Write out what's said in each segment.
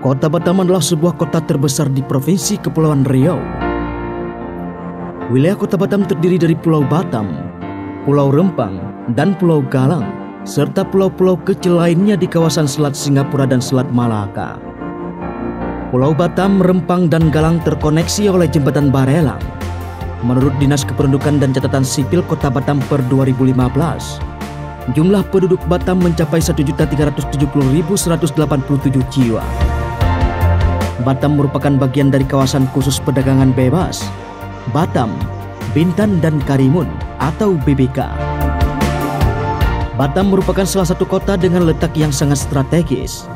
Kota Batam adalah sebuah kota terbesar di Provinsi Kepulauan Riau. Wilayah Kota Batam terdiri dari Pulau Batam, Pulau Rempang, dan Pulau Galang, serta pulau-pulau kecil lainnya di kawasan Selat Singapura dan Selat Malaka. Pulau Batam, Rempang, dan Galang terkoneksi oleh jembatan Barelang. Menurut Dinas Kependudukan dan Catatan Sipil Kota Batam per 2015, jumlah penduduk Batam mencapai 1.370.187 jiwa. Batam merupakan bagian dari kawasan khusus perdagangan bebas Batam, Bintan, dan Karimun atau BBK. Batam merupakan salah satu kota dengan letak yang sangat strategis.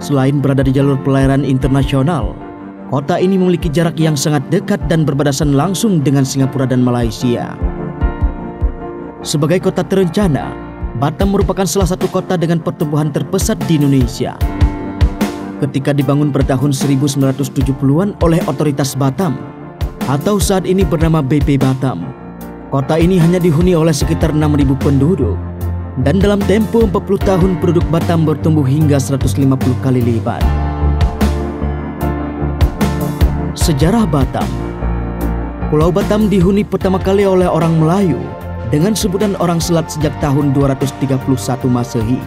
Selain berada di jalur pelayaran internasional, kota ini memiliki jarak yang sangat dekat dan berbatasan langsung dengan Singapura dan Malaysia. Sebagai kota terencana, Batam merupakan salah satu kota dengan pertumbuhan terpesat di Indonesia. Ketika dibangun pada tahun 1970-an oleh Otoritas Batam atau saat ini bernama BP Batam, kota ini hanya dihuni oleh sekitar 6.000 penduduk, dan dalam tempo 40 tahun penduduk Batam bertumbuh hingga 150 kali lipat. Sejarah Batam. Pulau Batam dihuni pertama kali oleh orang Melayu dengan sebutan orang Selat sejak tahun 231 Masehi.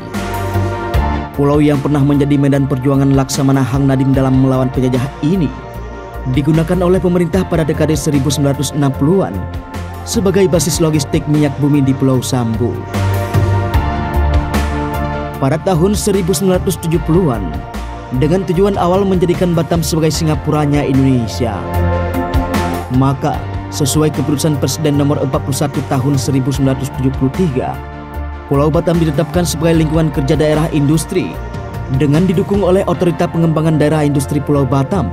Pulau yang pernah menjadi medan perjuangan Laksamana Hang Nadim dalam melawan penjajah ini digunakan oleh pemerintah pada dekade 1960-an sebagai basis logistik minyak bumi di Pulau Sambu. Pada tahun 1970-an, dengan tujuan awal menjadikan Batam sebagai Singapuranya Indonesia, maka sesuai keputusan Presiden nomor 41 tahun 1973, Pulau Batam ditetapkan sebagai lingkungan kerja daerah industri dengan didukung oleh Otorita Pengembangan Daerah Industri Pulau Batam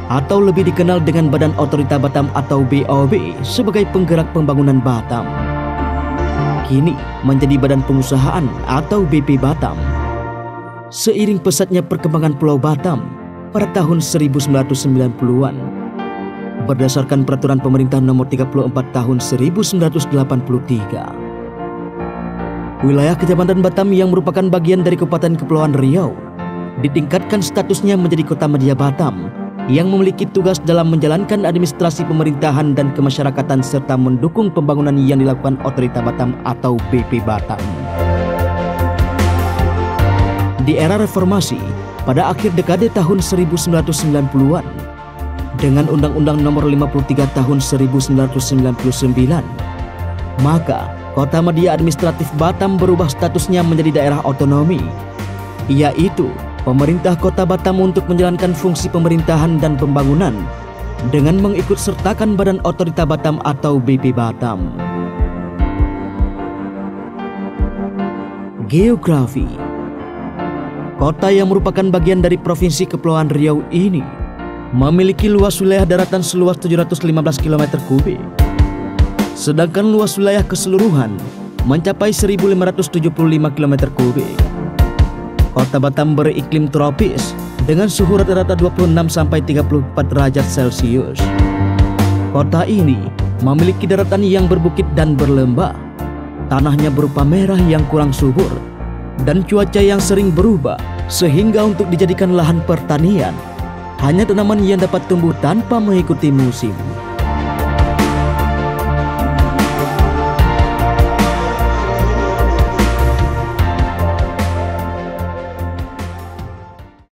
atau lebih dikenal dengan Badan Otorita Batam atau BOB sebagai penggerak pembangunan Batam. Kini menjadi Badan Pengusahaan atau BP Batam. Seiring pesatnya perkembangan Pulau Batam pada tahun 1990-an, berdasarkan Peraturan Pemerintah Nomor 34 Tahun 1983, wilayah Kecamatan Batam yang merupakan bagian dari Kabupaten Kepulauan Riau ditingkatkan statusnya menjadi Kota Media Batam yang memiliki tugas dalam menjalankan administrasi pemerintahan dan kemasyarakatan serta mendukung pembangunan yang dilakukan Otorita Batam atau BP Batam. Di era reformasi pada akhir dekade tahun 1990-an, dengan Undang-Undang Nomor 53 Tahun 1999, maka Kota Media Administratif Batam berubah statusnya menjadi daerah otonomi, yaitu pemerintah Kota Batam untuk menjalankan fungsi pemerintahan dan pembangunan dengan mengikut sertakan Badan Otorita Batam atau BP Batam. Geografi. Kota yang merupakan bagian dari Provinsi Kepulauan Riau ini memiliki luas wilayah daratan seluas 715 km². Sedangkan luas wilayah keseluruhan mencapai 1.575 km². Kota Batam beriklim tropis dengan suhu rata-rata 26-34 derajat Celcius. Kota ini memiliki daratan yang berbukit dan berlembah, tanahnya berupa merah yang kurang subur, dan cuaca yang sering berubah sehingga untuk dijadikan lahan pertanian hanya tanaman yang dapat tumbuh tanpa mengikuti musim.